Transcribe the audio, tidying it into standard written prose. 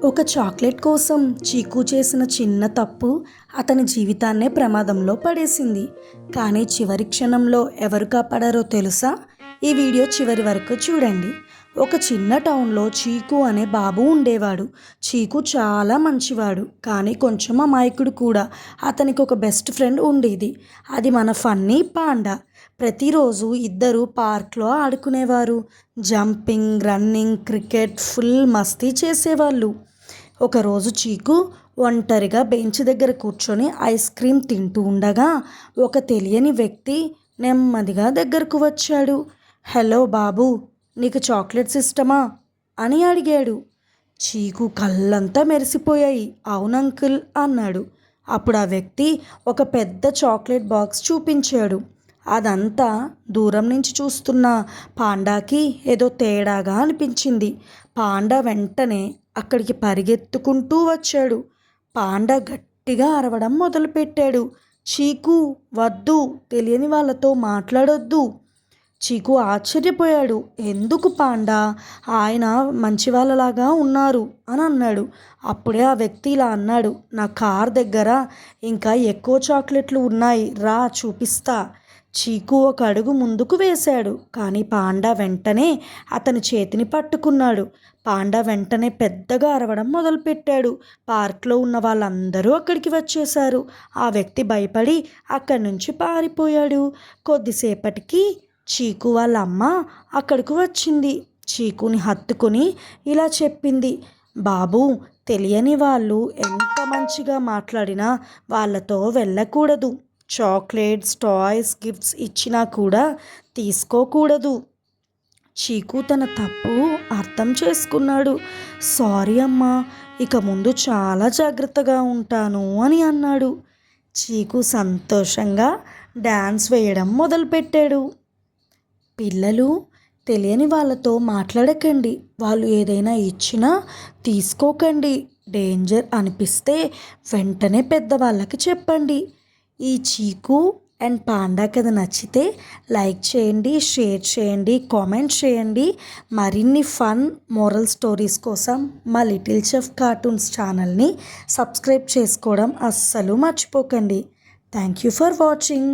ఒక చాక్లెట్ కోసం చీకు చేసిన చిన్న తప్పు అతని జీవితాన్నే ప్రమాదంలో పడేసింది. కానీ చివరి క్షణంలో ఎవరు కాపాడారో తెలుసా? ఈ వీడియో చివరి వరకు చూడండి. ఒక చిన్న టౌన్లో చీకు అనే బాబు ఉండేవాడు. చీకు చాలా మంచివాడు, కానీ కొంచెం అమాయకుడు కూడా. అతనికి ఒక బెస్ట్ ఫ్రెండ్ ఉండేది. అది మన ఫన్నీ పాండా. ప్రతిరోజు ఇద్దరు పార్క్లో ఆడుకునేవారు. జంపింగ్, రన్నింగ్, క్రికెట్ ఫుల్ మస్తీ చేసేవాళ్ళు. ఒకరోజు చీకు ఒంటరిగా బెంచ్ దగ్గర కూర్చొని ఐస్ క్రీమ్ తింటూ ఉండగా ఒక తెలియని వ్యక్తి నెమ్మదిగా దగ్గరకు వచ్చాడు. హలో బాబు, నీకు చాక్లెట్స్ ఇష్టమా అని అడిగాడు. చీకు కళ్ళంతా మెరిసిపోయాయి. అవును అంకుల్ అన్నాడు. అప్పుడు ఆ వ్యక్తి ఒక పెద్ద చాక్లెట్ బాక్స్ చూపించాడు. అదంతా దూరం నుంచి చూస్తున్న పాండాకి ఏదో తేడాగా అనిపించింది. పాండా వెంటనే అక్కడికి పరిగెత్తుకుంటూ వచ్చాడు. పాండా గట్టిగా అరవడం మొదలుపెట్టాడు. చీకు వద్దు, తెలియని వాళ్ళతో మాట్లాడొద్దు. చీకు ఆశ్చర్యపోయాడు. ఎందుకు పాండా? ఆయన మంచి వాళ్ళలాగా ఉన్నారు అని అన్నాడు. అప్పుడే ఆ వ్యక్తి ఇలా అన్నాడు, నా కార్ దగ్గర ఇంకా ఎక్కువ చాక్లెట్లు ఉన్నాయి, రా చూపిస్తా. చీకు ఒక అడుగు ముందుకు వేశాడు, కానీ పాండా వెంటనే అతని చేతిని పట్టుకున్నాడు. పాండా వెంటనే పెద్దగా అరవడం మొదలుపెట్టాడు. పార్క్లో ఉన్న వాళ్ళందరూ అక్కడికి వచ్చేశారు. ఆ వ్యక్తి భయపడి అక్కడి నుంచి పారిపోయాడు. కొద్దిసేపటికి చీకు వాళ్ళ అమ్మ అక్కడికి వచ్చింది. చీకుని హత్తుకుని ఇలా చెప్పింది, బాబు, తెలియని వాళ్ళు ఎంత మంచిగా మాట్లాడినా వాళ్ళతో వెళ్ళకూడదు. చాక్లెట్స్, టాయ్స్, గిఫ్ట్స్ ఇచ్చినా కూడా తీసుకోకూడదు. చీకు తన తప్పు అర్థం చేసుకున్నాడు. సారీ అమ్మా, ఇక ముందు చాలా జాగ్రత్తగా ఉంటాను అని అన్నాడు. చీకు సంతోషంగా డ్యాన్స్ వేయడం మొదలుపెట్టాడు. పిల్లలు, తెలియని వాళ్ళతో మాట్లాడకండి. వాళ్ళు ఏదైనా ఇచ్చినా తీసుకోకండి. డేంజర్ అనిపిస్తే వెంటనే పెద్దవాళ్ళకి చెప్పండి. ఈ చీకు అండ్ పాండా కథ నచ్చితే లైక్ చేయండి, షేర్ చేయండి, కామెంట్ చేయండి. మరిన్ని ఫన్ మోరల్ స్టోరీస్ కోసం మా లిటిల్ చెఫ్ కార్టూన్స్ ఛానల్ని సబ్స్క్రైబ్ చేసుకోవడం అస్సలు మర్చిపోకండి. Thank you for watching.